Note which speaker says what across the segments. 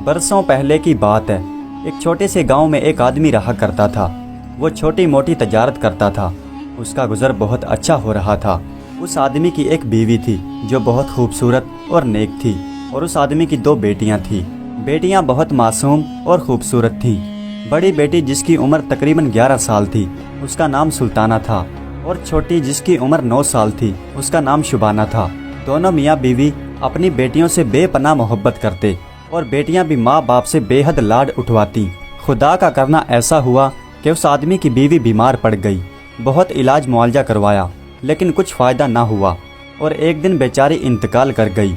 Speaker 1: बरसों पहले की बात है। एक छोटे से गांव में एक आदमी रहा करता था। वो छोटी मोटी तजारत करता था। उसका गुजर बहुत अच्छा हो रहा था। उस आदमी की एक बीवी थी जो बहुत खूबसूरत और नेक थी, और उस आदमी की 2 बेटियां थीं। बेटियां बहुत मासूम और खूबसूरत थीं। बड़ी बेटी जिसकी उम्र तकरीबन 11 साल थी, उसका नाम सुल्ताना था, और छोटी जिसकी उम्र 9 साल थी, उसका नाम शुबाना था। दोनों मियाँ बीवी अपनी बेटियों से बेपनाह मोहब्बत करते, और बेटियां भी माँ बाप से बेहद लाड उठवाती। खुदा का करना ऐसा हुआ कि उस आदमी की बीवी बीमार पड़ गई। बहुत इलाज मुआवजा करवाया, लेकिन कुछ फ़ायदा ना हुआ, और एक दिन बेचारी इंतकाल कर गई।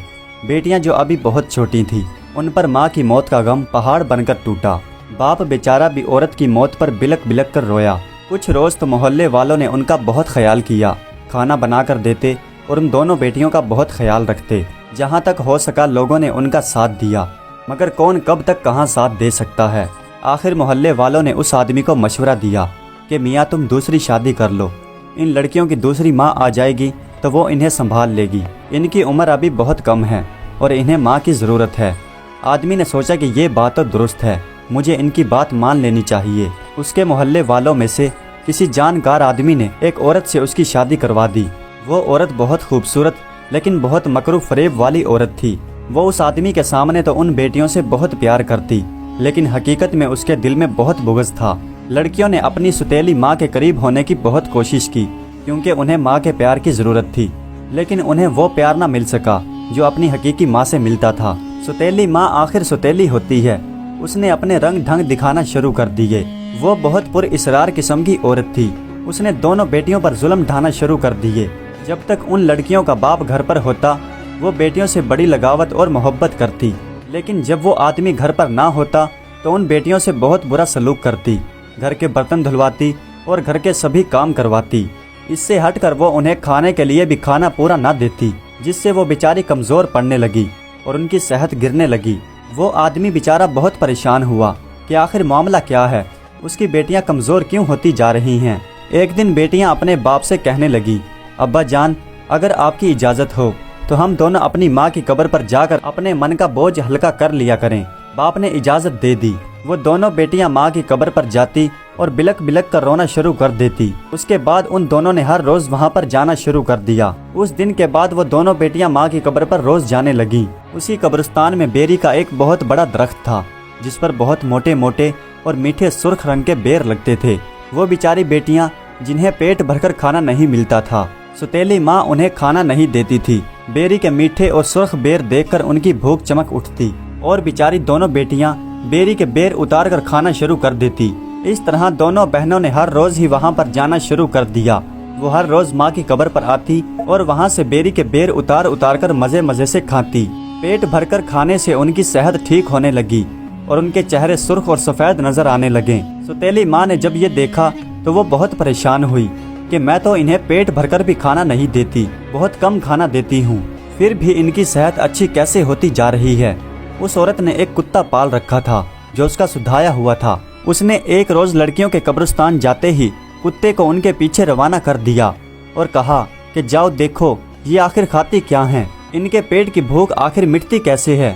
Speaker 1: बेटियां जो अभी बहुत छोटी थीं, उन पर माँ की मौत का गम पहाड़ बनकर टूटा। बाप बेचारा भी औरत की मौत पर बिलक बिलक कर रोया। कुछ रोज़ तो मोहल्ले वालों ने उनका बहुत ख्याल किया, खाना बना कर देते और उन दोनों बेटियों का बहुत ख्याल रखते। जहाँ तक हो सका लोगों ने उनका साथ दिया, मगर कौन कब तक कहाँ साथ दे सकता है। आखिर मोहल्ले वालों ने उस आदमी को मशवरा दिया कि मियाँ तुम दूसरी शादी कर लो। इन लड़कियों की दूसरी माँ आ जाएगी तो वो इन्हें संभाल लेगी। इनकी उम्र अभी बहुत कम है और इन्हें माँ की ज़रूरत है। आदमी ने सोचा कि ये बात तो दुरुस्त है, मुझे इनकी बात मान लेनी चाहिए। उसके मोहल्ले वालों में से किसी जानकार आदमी ने एक औरत से उसकी शादी करवा दी। वो औरत बहुत खूबसूरत लेकिन बहुत मकरू फरेब वाली औरत थी। वो उस आदमी के सामने तो उन बेटियों से बहुत प्यार करती, लेकिन हकीकत में उसके दिल में बहुत बुग़्ज़ था। लड़कियों ने अपनी सुतेली माँ के करीब होने की बहुत कोशिश की, क्योंकि उन्हें माँ के प्यार की ज़रूरत थी, लेकिन उन्हें वो प्यार ना मिल सका जो अपनी हकीकी माँ से मिलता था। सुतेली माँ आखिर सुतेली होती है। उसने अपने रंग ढंग दिखाना शुरू कर दिए। वो बहुत पुरइसरार किस्म की औरत थी। उसने दोनों बेटियों पर जुल्म ढाना शुरू कर दिए। जब तक उन लड़कियों का बाप घर पर होता, वो बेटियों से बड़ी लगावत और मोहब्बत करती, लेकिन जब वो आदमी घर पर ना होता तो उन बेटियों से बहुत बुरा सलूक करती। घर के बर्तन धुलवाती और घर के सभी काम करवाती। इससे हटकर वो उन्हें खाने के लिए भी खाना पूरा ना देती, जिससे वो बेचारी कमज़ोर पड़ने लगी और उनकी सेहत गिरने लगी। वो आदमी बेचारा बहुत परेशान हुआ कि आखिर मामला क्या है, उसकी बेटियां कमज़ोर क्यों होती जा रही हैं। एक दिन बेटियां अपने बाप से कहने लगी, अब्बा जान, अगर आपकी इजाज़त हो तो हम दोनों अपनी माँ की कब्र पर जाकर अपने मन का बोझ हल्का कर लिया करें। बाप ने इजाज़त दे दी। वो दोनों बेटियां माँ की कब्र पर जाती और बिलक बिलक कर रोना शुरू कर देती। उसके बाद उन दोनों ने हर रोज़ वहाँ पर जाना शुरू कर दिया। उस दिन के बाद वो दोनों बेटियां माँ की कब्र पर रोज़ जाने लगी। उसी कब्रिस्तान में बेरी का एक बहुत बड़ा दरख्त था, जिस पर बहुत मोटे मोटे और मीठे सुर्ख रंग के बेर लगते थे। वो बेचारी बेटियां जिन्हें पेट भरकर खाना नहीं मिलता था, सुतेली माँ उन्हें खाना नहीं देती थी। बेरी के मीठे और सुर्ख बेर देखकर उनकी भूख चमक उठती, और बेचारी दोनों बेटियां बेरी के बेर उतार कर खाना शुरू कर देती। इस तरह दोनों बहनों ने हर रोज़ ही वहाँ पर जाना शुरू कर दिया। वो हर रोज़ माँ की कब्र पर आती और वहाँ से बेरी के बेर उतार उतार कर मज़े मज़े से खाती। पेट भरकर खाने से उनकी सेहत ठीक होने लगी और उनके चेहरे सुर्ख और सफ़ेद नज़र आने लगे। सुतेली माँ ने जब ये देखा तो वो बहुत परेशान हुई कि मैं तो इन्हें पेट भरकर भी खाना नहीं देती, बहुत कम खाना देती हूँ, फिर भी इनकी सेहत अच्छी कैसे होती जा रही है। उस औरत ने एक कुत्ता पाल रखा था जो उसका सुधाया हुआ था। उसने एक रोज़ लड़कियों के कब्रिस्तान जाते ही कुत्ते को उनके पीछे रवाना कर दिया और कहा कि जाओ देखो ये आखिर खाती क्या हैं, इनके पेट की भूख आखिर मिटती कैसे है।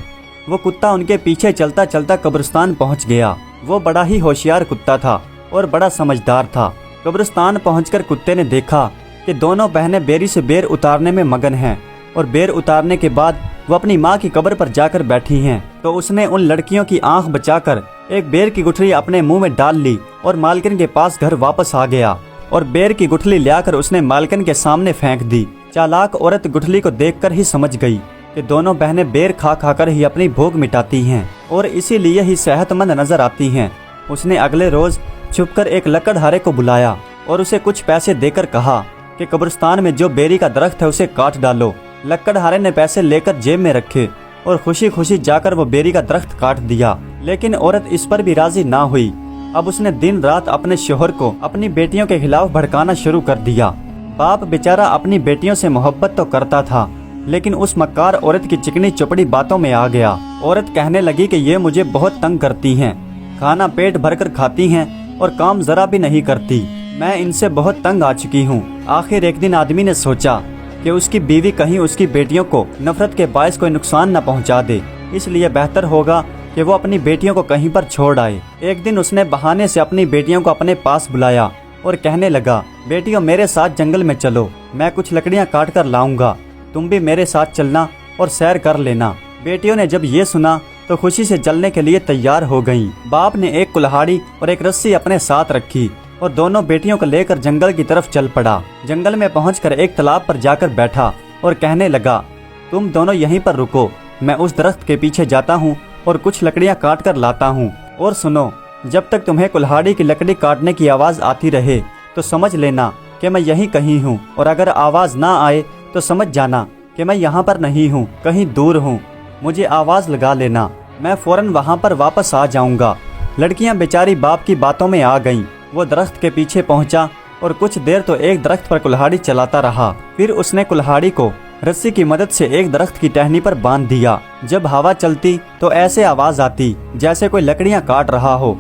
Speaker 1: वो कुत्ता उनके पीछे चलता चलता कब्रिस्तान पहुँच गया। वो बड़ा ही होशियार कुत्ता था और बड़ा समझदार था। कब्रिस्तान पहुंचकर कुत्ते ने देखा कि दोनों बहनें बेरी से बेर उतारने में मगन हैं, और बेर उतारने के बाद वो अपनी माँ की कब्र पर जाकर बैठी हैं। तो उसने उन लड़कियों की आंख बचाकर एक बेर की गुठली अपने मुंह में डाल ली और मालकिन के पास घर वापस आ गया, और बेर की गुठली लाकर उसने मालकिन के सामने फेंक दी। चालाक औरत गुठली को देखकर ही समझ गई कि दोनों बहनें बेर खा खाकर ही अपनी भूख मिटाती हैं और इसीलिए ही सेहतमंद नजर आती हैं। उसने अगले रोज छुपकर एक लकड़हारे को बुलाया और उसे कुछ पैसे देकर कहा कि कब्रिस्तान में जो बेरी का दरख्त है उसे काट डालो। लकड़हारे ने पैसे लेकर जेब में रखे और खुशी खुशी जाकर वो बेरी का दरख्त काट दिया, लेकिन औरत इस पर भी राजी ना हुई। अब उसने दिन रात अपने शोहर को अपनी बेटियों के खिलाफ भड़काना शुरू कर दिया। बाप बेचारा अपनी बेटियों से मोहब्बत तो करता था, लेकिन उस मक्कार औरत की चिकनी चुपड़ी बातों में आ गया। औरत कहने लगी कि ये मुझे बहुत तंग करती हैं, खाना पेट भरकर खाती हैं और काम जरा भी नहीं करती, मैं इनसे बहुत तंग आ चुकी हूँ। आखिर एक दिन आदमी ने सोचा کہ उसकी बीवी कहीं उसकी बेटियों को नफरत के बायस कोई नुकसान न पहुंचा दे, इसलिए बेहतर होगा कि वो अपनी बेटियों को कहीं पर छोड़ आए। एक दिन उसने बहाने से अपनी बेटियों को अपने पास बुलाया और कहने लगा, बेटियों मेरे साथ जंगल में चलो, मैं कुछ लकड़ियां काट कर लाऊंगा, तुम भी मेरे साथ चलना और सैर कर लेना। बेटियों ने जब ये सुना तो खुशी से चलने के लिए तैयार हो गईं। बाप ने एक कुल्हाड़ी और एक रस्सी अपने साथ रखी और दोनों बेटियों को लेकर जंगल की तरफ चल पड़ा। जंगल में पहुंचकर एक तालाब पर जाकर बैठा और कहने लगा, तुम दोनों यहीं पर रुको, मैं उस दरख्त के पीछे जाता हूँ और कुछ लकड़ियाँ काट कर लाता हूँ। और सुनो, जब तक तुम्हें कुल्हाड़ी की लकड़ी काटने की आवाज़ आती रहे तो समझ लेना कि मैं यहीं कहीं हूँ, और अगर आवाज़ ना आए तो समझ जाना कि मैं यहाँ पर नहीं हूँ, कहीं दूर हूँ। मुझे आवाज़ लगा लेना, मैं फ़ौरन वहाँ पर वापस आ जाऊँगा। लड़कियाँ बेचारी बाप की बातों में आ गईं। वो दरख्त के पीछे पहुँचा और कुछ देर तो एक दरख्त पर कुल्हाड़ी चलाता रहा। फिर उसने कुल्हाड़ी को रस्सी की मदद से एक दरख्त की टहनी पर बांध दिया। जब हवा चलती तो ऐसे आवाज़ आती जैसे कोई लकड़ियाँ काट रहा हो,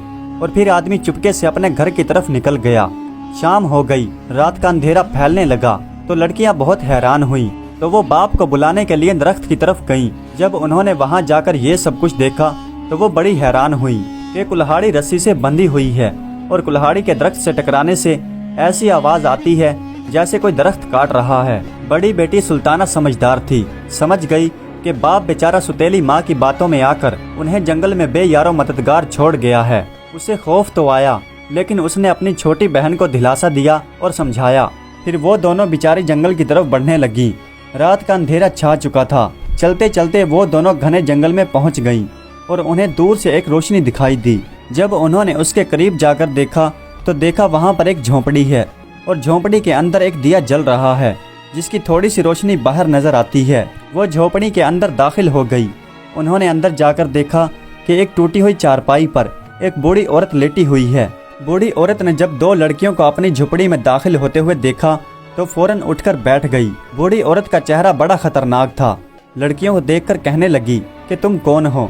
Speaker 1: और फिर आदमी चुपके से अपने घर की तरफ निकल गया। शाम हो गई, रात का अंधेरा फैलने लगा तो लड़कियाँ बहुत हैरान हुईं। तो वो बाप को बुलाने के लिए दरख्त की तरफ गईं। जब उन्होंने वहाँ जाकर ये सब कुछ देखा तो वो बड़ी हैरान हुई कि कुल्हाड़ी रस्सी से बंधी हुई है और कुल्हाड़ी के दरख्त से टकराने से ऐसी आवाज़ आती है जैसे कोई दरख्त काट रहा है। बड़ी बेटी सुल्ताना समझदार थी, समझ गई कि बाप बेचारा सुतेली माँ की बातों में आकर उन्हें जंगल में बेयारो मददगार छोड़ गया है। उसे खौफ तो आया, लेकिन उसने अपनी छोटी बहन को दिलासा दिया और समझाया। फिर वो दोनों बेचारी जंगल की तरफ बढ़ने लगी। रात का अंधेरा छा चुका था। चलते चलते वो दोनों घने जंगल में पहुंच गईं और उन्हें दूर से एक रोशनी दिखाई दी। जब उन्होंने उसके करीब जाकर देखा तो देखा वहां पर एक झोंपड़ी है और झोंपड़ी के अंदर एक दिया जल रहा है जिसकी थोड़ी सी रोशनी बाहर नजर आती है। वो झोंपड़ी के अंदर दाखिल हो गई। उन्होंने अंदर जाकर देखा कि एक टूटी हुई चारपाई पर एक बूढ़ी औरत लेटी हुई है। बूढ़ी औरत ने जब दो लड़कियों को अपनी झोंपड़ी में दाखिल होते हुए देखा तो फौरन उठकर बैठ गई। बूढ़ी औरत का चेहरा बड़ा खतरनाक था। लड़कियों को देखकर कहने लगी कि तुम कौन हो।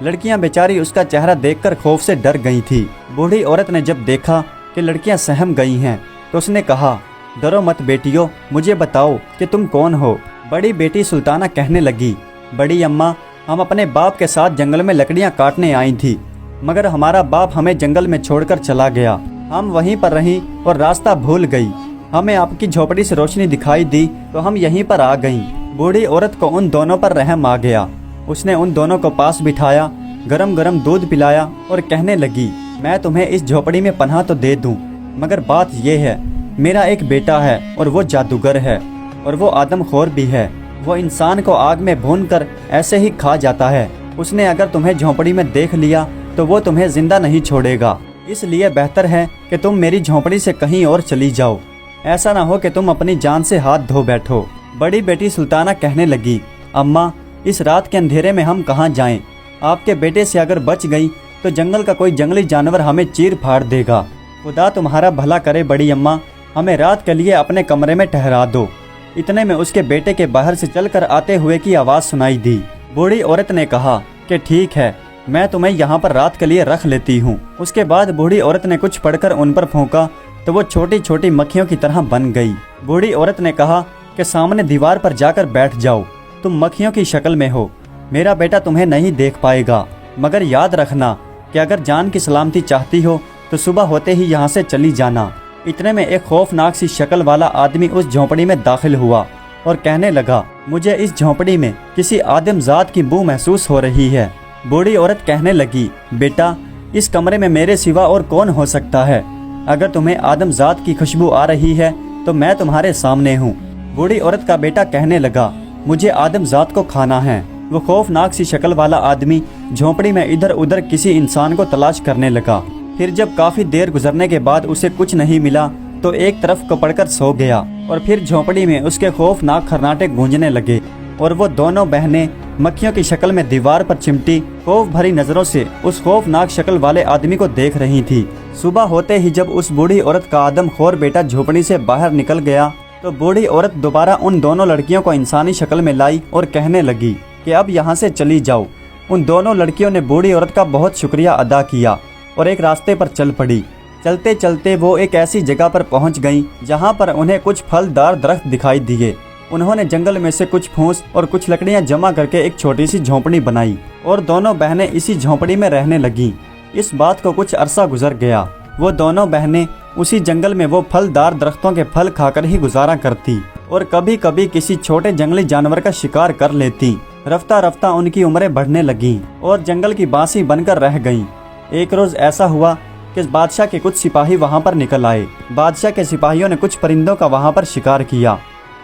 Speaker 1: लड़कियां बेचारी उसका चेहरा देखकर खौफ से डर गई थी। बूढ़ी औरत ने जब देखा कि लड़कियां सहम गई हैं तो उसने कहा, डरो मत बेटियों, मुझे बताओ कि तुम कौन हो। बड़ी बेटी सुल्ताना कहने लगी, बड़ी अम्मा, हम अपने बाप के साथ जंगल में लकड़ियां काटने आई थी, मगर हमारा बाप हमें जंगल में छोड़कर चला गया। हम वहीं पर रहीं और रास्ता भूल गई। हमें आपकी झोपड़ी से रोशनी दिखाई दी तो हम यहीं पर आ गईं। बूढ़ी औरत को उन दोनों पर रहम आ गया। उसने उन दोनों को पास बिठाया, गरम गरम दूध पिलाया और कहने लगी, मैं तुम्हें इस झोपड़ी में पनाह तो दे दूं, मगर बात यह है, मेरा एक बेटा है और वो जादूगर है और वो आदमखोर भी है। वो इंसान को आग में भूनकर ऐसे ही खा जाता है। उसने अगर तुम्हें झोपड़ी में देख लिया तो वो तुम्हें जिंदा नहीं छोड़ेगा। इसलिए बेहतर है कि तुम मेरी झोपड़ी से कहीं और चली जाओ। ऐसा ना हो कि तुम अपनी जान से हाथ धो बैठो। बड़ी बेटी सुल्ताना कहने लगी, अम्मा, इस रात के अंधेरे में हम कहाँ जाएं? आपके बेटे से अगर बच गई तो जंगल का कोई जंगली जानवर हमें चीर फाड़ देगा। खुदा तुम्हारा भला करे बड़ी अम्मा, हमें रात के लिए अपने कमरे में ठहरा दो। इतने में उसके बेटे के बाहर से चलकर आते हुए की आवाज़ सुनाई दी। बूढ़ी औरत ने कहा कि ठीक है, मैं तुम्हें यहाँ पर रात के लिए रख लेती हूँ। उसके बाद बूढ़ी औरत ने कुछ पढ़कर उन पर फूंका तो वो छोटी छोटी मक्खियों की तरह बन गई। बूढ़ी औरत ने कहा कि सामने दीवार पर जाकर बैठ जाओ, तुम मक्खियों की शक्ल में हो, मेरा बेटा तुम्हें नहीं देख पाएगा, मगर याद रखना कि अगर जान की सलामती चाहती हो तो सुबह होते ही यहाँ से चली जाना। इतने में एक खौफनाक सी शक्ल वाला आदमी उस झोंपड़ी में दाखिल हुआ और कहने लगा, मुझे इस झोंपड़ी में किसी आदमजात की बू महसूस हो रही है। बूढ़ी औरत कहने लगी, बेटा, इस कमरे में मेरे सिवा और कौन हो सकता है? अगर तुम्हें आदमजात की खुशबू आ रही है तो मैं तुम्हारे सामने हूँ। बूढ़ी औरत का बेटा कहने लगा, मुझे आदमजात को खाना है। वो खौफनाक सी शक्ल वाला आदमी झोंपड़ी में इधर उधर किसी इंसान को तलाश करने लगा। फिर जब काफी देर गुजरने के बाद उसे कुछ नहीं मिला तो एक तरफ को पड़कर सो गया और फिर झोंपड़ी में उसके खौफनाक खरनाटे गूंजने लगे और वो दोनों बहनें मक्खियों की शक्ल में दीवार पर चिमटी खौफ भरी नजरों से उस खौफनाक शक्ल वाले आदमी को देख रही थी। सुबह होते ही जब उस बूढ़ी औरत का आदमखोर बेटा झोपड़ी से बाहर निकल गया तो बूढ़ी औरत दोबारा उन दोनों लड़कियों को इंसानी शक्ल में लाई और कहने लगी कि अब यहाँ से चली जाओ। उन दोनों लड़कियों ने बूढ़ी औरत का बहुत शुक्रिया अदा किया और एक रास्ते पर चल पड़ी। चलते चलते वो एक ऐसी जगह पर पहुंच गईं जहां पर उन्हें कुछ फलदार दरख्त दिखाई दिए। انہوں نے جنگل میں سے کچھ پھوس اور کچھ لکڑیاں جمع کر کے ایک چھوٹی سی جھونپڑی بنائی اور دونوں بہنیں اسی جھونپڑی میں رہنے لگیں۔ اس بات کو کچھ عرصہ گزر گیا۔ وہ دونوں بہنیں اسی جنگل میں وہ پھلدار درختوں کے پھل کھا کر ہی گزارا کرتی اور کبھی کبھی کسی چھوٹے جنگلی جانور کا شکار کر لیتی۔ رفتہ رفتہ ان کی عمریں بڑھنے لگیں اور جنگل کی بانسی بن کر رہ گئیں۔ ایک روز ایسا ہوا کہ بادشاہ کے کچھ سپاہی وہاں پر نکل آئے۔ بادشاہ کے سپاہیوں نے کچھ پرندوں کا وہاں پر شکار کیا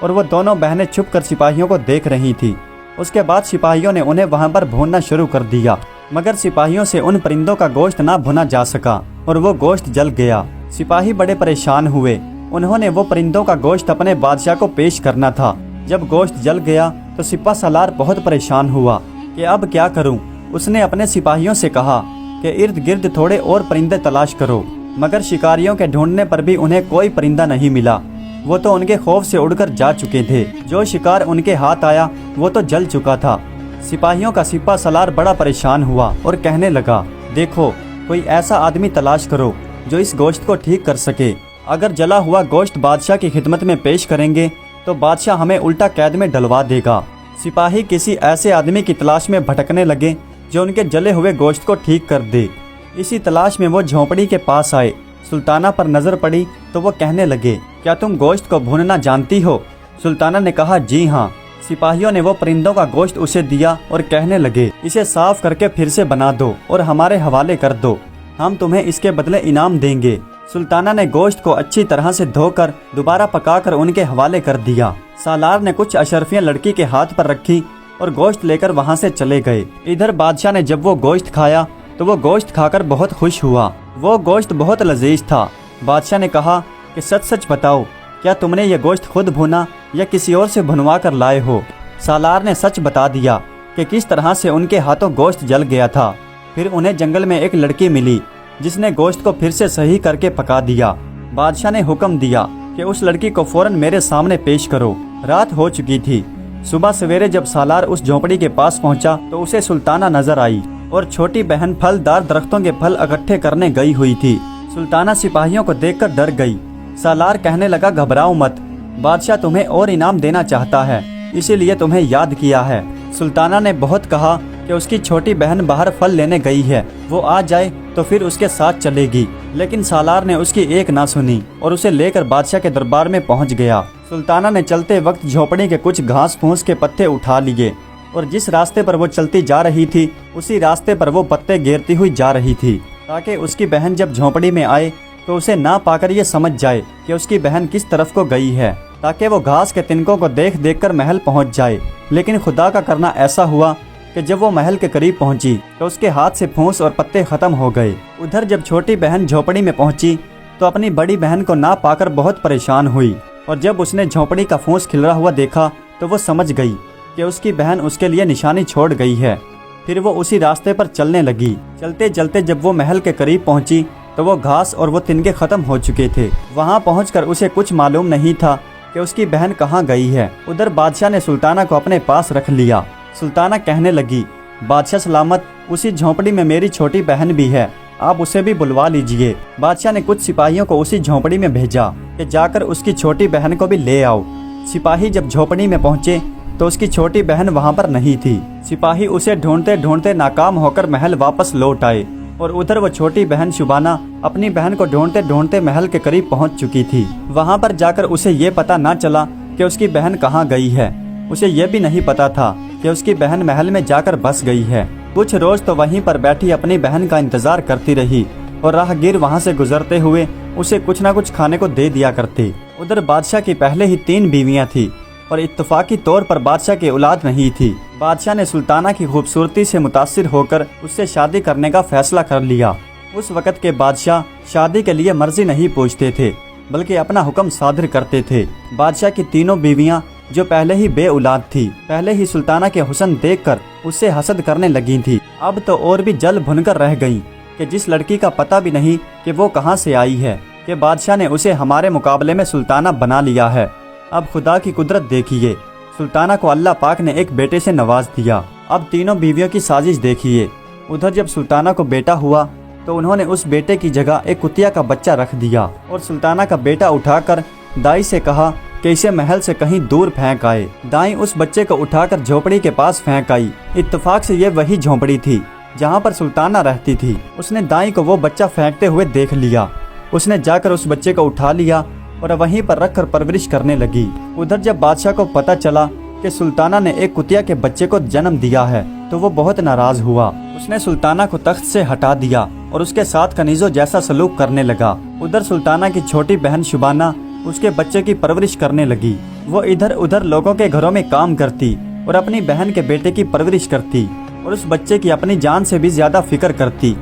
Speaker 1: اور وہ دونوں بہنیں چھپ کر سپاہیوں کو دیکھ رہی تھی۔ اس کے بعد سپاہیوں نے انہیں وہاں پر بھوننا شروع کر دیا، مگر سپاہیوں سے ان پرندوں کا گوشت نہ بھونا جا سکا اور وہ گوشت جل گیا۔ سپاہی بڑے پریشان ہوئے۔ انہوں نے وہ پرندوں کا گوشت اپنے بادشاہ کو پیش کرنا تھا۔ جب گوشت جل گیا تو سپہ سالار بہت پریشان ہوا کہ اب کیا کروں۔ اس نے اپنے سپاہیوں سے کہا کہ ارد گرد تھوڑے اور پرندے تلاش کرو، مگر شکاریوں کے ڈھونڈنے پر بھی انہیں کوئی پرندہ نہیں ملا۔ وہ تو ان کے خوف سے اڑ کر جا چکے تھے۔ جو شکار ان کے ہاتھ آیا وہ تو جل چکا تھا۔ سپاہیوں کا سپہ سالار بڑا پریشان ہوا اور کہنے لگا، دیکھو کوئی ایسا آدمی تلاش کرو جو اس گوشت کو ٹھیک کر سکے۔ اگر جلا ہوا گوشت بادشاہ کی خدمت میں پیش کریں گے تو بادشاہ ہمیں الٹا قید میں ڈلوا دے گا۔ سپاہی کسی ایسے آدمی کی تلاش میں بھٹکنے لگے جو ان کے جلے ہوئے گوشت کو ٹھیک کر دے۔ اسی تلاش میں وہ جھونپڑی کے پاس آئے۔ سلطانہ پر نظر پڑی تو وہ کہنے لگے، کیا تم گوشت کو بھوننا جانتی ہو؟ سلطانہ نے کہا، جی ہاں۔ سپاہیوں نے وہ پرندوں کا گوشت اسے دیا اور کہنے لگے، اسے صاف کر کے پھر سے بنا دو اور ہمارے حوالے کر دو، ہم تمہیں اس کے بدلے انعام دیں گے۔ سلطانہ نے گوشت کو اچھی طرح سے دھو کر دوبارہ پکا کر ان کے حوالے کر دیا۔ سالار نے کچھ اشرفیاں لڑکی کے ہاتھ پر رکھی اور گوشت لے کر وہاں سے چلے گئے۔ ادھر بادشاہ نے جب وہ گوشت کھایا تو وہ گوشت کھا کر بہت خوش ہوا۔ وہ گوشت بہت لذیذ تھا۔ بادشاہ نے کہا کہ سچ سچ بتاؤ، کیا تم نے یہ گوشت خود بھونا یا کسی اور سے بھنوا کر لائے ہو؟ سالار نے سچ بتا دیا کہ کس طرح سے ان کے ہاتھوں گوشت جل گیا تھا۔ پھر انہیں جنگل میں ایک لڑکی ملی جس نے گوشت کو پھر سے صحیح کر کے پکا دیا۔ بادشاہ نے حکم دیا کہ اس لڑکی کو فوراً میرے سامنے پیش کرو۔ رات ہو چکی تھی۔ صبح سویرے جب سالار اس جھونپڑی کے پاس پہنچا تو اسے سلطانہ نظر آئی اور چھوٹی بہن پھلدار درختوں کے پھل اکٹھے کرنے گئی ہوئی تھی۔ سلطانہ سپاہیوں کو دیکھ کر ڈر گئی۔ سالار کہنے لگا، گھبراؤ مت، بادشاہ تمہیں اور انعام دینا چاہتا ہے، اسی لیے تمہیں یاد کیا ہے۔ سلطانہ نے بہت کہا کہ اس کی چھوٹی بہن باہر پھل لینے گئی ہے، وہ آ جائے تو پھر اس کے ساتھ چلے گی، لیکن سالار نے اس کی ایک نہ سنی اور اسے لے کر بادشاہ کے دربار میں پہنچ گیا۔ سلطانہ نے چلتے وقت جھونپڑی کے کچھ گھاس پھوس کے پتے اٹھا لیے اور جس راستے پر وہ چلتی جا رہی تھی اسی راستے پر وہ پتے گیرتی ہوئی جا رہی تھی، تاکہ اس کی بہن جب جھونپڑی میں آئے تو اسے نہ پا کر یہ سمجھ جائے کہ اس کی بہن کس طرف کو گئی ہے، تاکہ وہ گھاس کے تنکوں کو دیکھ دیکھ کر محل پہنچ جائے۔ لیکن خدا کا کرنا ایسا ہوا کہ جب وہ محل کے قریب پہنچی تو اس کے ہاتھ سے پھوس اور پتے ختم ہو گئے۔ ادھر جب چھوٹی بہن جھونپڑی میں پہنچی تو اپنی بڑی بہن کو نہ پا کر بہت پریشان ہوئی، اور جب اس نے جھونپڑی کا پھوس کھلرا ہوا دیکھا تو وہ سمجھ گئی کہ اس کی بہن اس کے لیے نشانی چھوڑ گئی ہے۔ پھر وہ اسی راستے پر چلنے لگی۔ چلتے چلتے جب وہ محل کے قریب پہنچی تو وہ گھاس اور وہ تنکے ختم ہو چکے تھے۔ وہاں پہنچ کر اسے کچھ معلوم نہیں تھا کہ اس کی بہن کہاں گئی ہے۔ ادھر بادشاہ نے سلطانہ کو اپنے پاس رکھ لیا۔ سلطانہ کہنے لگی، بادشاہ سلامت، اسی جھونپڑی میں میری چھوٹی بہن بھی ہے، آپ اسے بھی بلوا لیجئے۔ بادشاہ نے کچھ سپاہیوں کو اسی جھونپڑی میں بھیجا کہ جا کر اس کی چھوٹی بہن کو بھی لے آؤ۔ سپاہی جب جھونپڑی میں پہنچے تو اس کی چھوٹی بہن وہاں پر نہیں تھی۔ سپاہی اسے ڈھونڈتے ڈھونڈتے ناکام ہو کر محل واپس لوٹ آئے، اور ادھر وہ چھوٹی بہن شبانہ اپنی بہن کو ڈھونڈتے ڈھونڈتے محل کے قریب پہنچ چکی تھی۔ وہاں پر جا کر اسے یہ پتہ نہ چلا کہ اس کی بہن کہاں گئی ہے۔ اسے یہ بھی نہیں پتا تھا کہ اس کی بہن محل میں جا کر بس گئی ہے۔ کچھ روز تو وہیں پر بیٹھی اپنی بہن کا انتظار کرتی رہی، اور راہ گیر وہاں سے گزرتے ہوئے اسے کچھ نہ کچھ کھانے کو دے دیا کرتے۔ ادھر بادشاہ کی پہلے ہی 3 بیویاں تھیں، اور اتفاقی طور پر بادشاہ کی اولاد نہیں تھی۔ بادشاہ نے سلطانہ کی خوبصورتی سے متاثر ہو کر اس سے شادی کرنے کا فیصلہ کر لیا۔ اس وقت کے بادشاہ شادی کے لیے مرضی نہیں پوچھتے تھے، بلکہ اپنا حکم صادر کرتے تھے۔ بادشاہ کی 3 بیویاں جو پہلے ہی بے اولاد تھی، پہلے ہی سلطانہ کے حسن دیکھ کر اس سے حسد کرنے لگی تھی، اب تو اور بھی جل بھن کر رہ گئیں کہ جس لڑکی کا پتہ بھی نہیں کہ وہ کہاں سے آئی ہے، کہ بادشاہ نے اسے ہمارے مقابلے میں سلطانہ بنا لیا ہے۔ اب خدا کی قدرت دیکھیے، سلطانہ کو اللہ پاک نے ایک بیٹے سے نواز دیا۔ اب 3 بیویوں کی سازش دیکھیے۔ ادھر جب سلطانہ کو بیٹا ہوا تو انہوں نے اس بیٹے کی جگہ ایک کتیا کا بچہ رکھ دیا، اور سلطانہ کا بیٹا اٹھا کر دائی سے کہا कि इसे महल से कहीं दूर फेंक आए। दाई उस बच्चे को उठाकर झोपड़ी के पास फेंक आई। इत्तेफाक से ये वही झोपड़ी थी जहाँ पर सुल्ताना रहती थी। उसने दाई को वो बच्चा फेंकते हुए देख लिया। उसने जाकर उस बच्चे को उठा लिया और वहीं पर रखकर परवरिश करने लगी। उधर जब बादशाह को पता चला कि सुल्ताना ने एक कुतिया के बच्चे को जन्म दिया है तो वो बहुत नाराज हुआ। उसने सुल्ताना को तख्त से हटा दिया और उसके साथ कनीजों जैसा सलूक करने लगा। उधर सुल्ताना की छोटी बहन शुबाना उसके बच्चे की परवरिश करने लगी। वो इधर उधर लोगों के घरों में काम करती और अपनी बहन के बेटे की परवरिश करती और उस बच्चे की अपनी जान से भी ज्यादा फिक्र करती।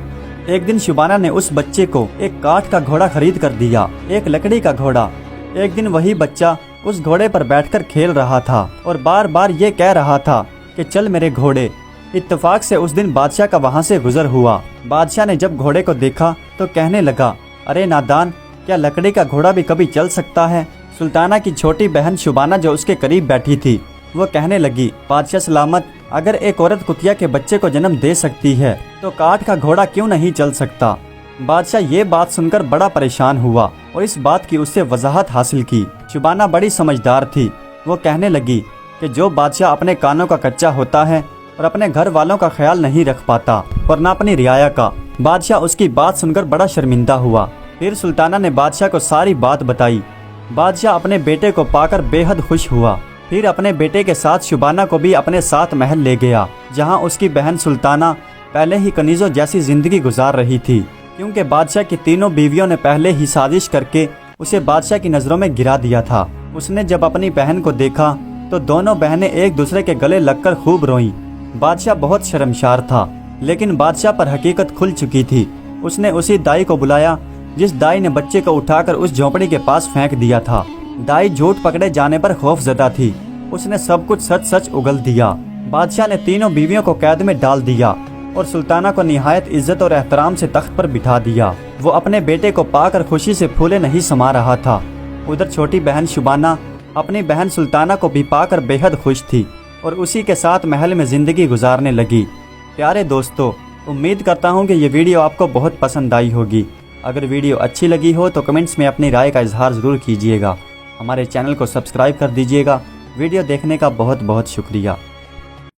Speaker 1: एक दिन शुबाना ने उस बच्चे को एक काठ का घोड़ा खरीद कर दिया, एक लकड़ी का घोड़ा। एक दिन वही बच्चा उस घोड़े पर बैठकर खेल रहा था और बार बार ये कह रहा था कि चल मेरे घोड़े। इत्तेफाक से उस दिन बादशाह का वहाँ से गुजर हुआ। बादशाह ने जब घोड़े को देखा तो कहने लगा, अरे नादान, क्या लकड़ी का घोड़ा भी कभी चल सकता है? सुल्ताना की छोटी बहन शुबाना जो उसके करीब बैठी थी वो कहने लगी, बादशाह सलामत, अगर एक औरत कुतिया के बच्चे को जन्म दे सकती है तो काठ का घोड़ा क्यों नहीं चल सकता? बादशाह ये बात सुनकर बड़ा परेशान हुआ और इस बात की उससे वजाहत हासिल की। शुबाना बड़ी समझदार थी। वो कहने लगी कि जो बादशाह अपने कानों का कच्चा होता है और अपने घर वालों का ख्याल नहीं रख पाता और न अपनी रियाया का। बादशाह उसकी बात सुनकर बड़ा शर्मिंदा हुआ। फिर सुल्ताना ने बादशाह को सारी बात बताई। बादशाह अपने बेटे को पाकर बेहद खुश हुआ। फिर अपने बेटे के साथ शुबाना को भी अपने साथ महल ले गया, जहां उसकी बहन सुल्ताना पहले ही कनीजों जैसी जिंदगी गुजार रही थी, क्योंकि बादशाह की तीनों बीवियों ने पहले ही साजिश करके उसे बादशाह की नज़रों में गिरा दिया था। उसने जब अपनी बहन को देखा तो दोनों बहनें एक दूसरे के गले लगकर खूब रोईं। बादशाह बहुत शर्मशार था, लेकिन बादशाह पर हकीकत खुल चुकी थी। उसने उसी दाई को बुलाया जिस दाई ने बच्चे को उठाकर उस झोपड़ी के पास फेंक दिया था। दाई झूठ पकड़े जाने पर खौफजदा थी। उसने सब कुछ सच सच उगल दिया। बादशाह ने तीनों बीवियों को कैद में डाल दिया और सुल्ताना को निहायत इज्जत और एहतराम से तख्त पर बिठा दिया। वो अपने बेटे को पाकर खुशी से फूले नहीं समा रहा था। उधर छोटी बहन शुबाना अपनी बहन सुल्ताना को भी पाकर बेहद खुश थी और उसी के साथ महल में जिंदगी गुजारने लगी। प्यारे दोस्तों, उम्मीद करता हूँ कि ये वीडियो आपको बहुत पसंद आई होगी। अगर वीडियो अच्छी लगी हो तो कमेंट्स में अपनी राय का इजहार ज़रूर कीजिएगा। हमारे चैनल को सब्सक्राइब कर दीजिएगा। वीडियो देखने का बहुत बहुत शुक्रिया।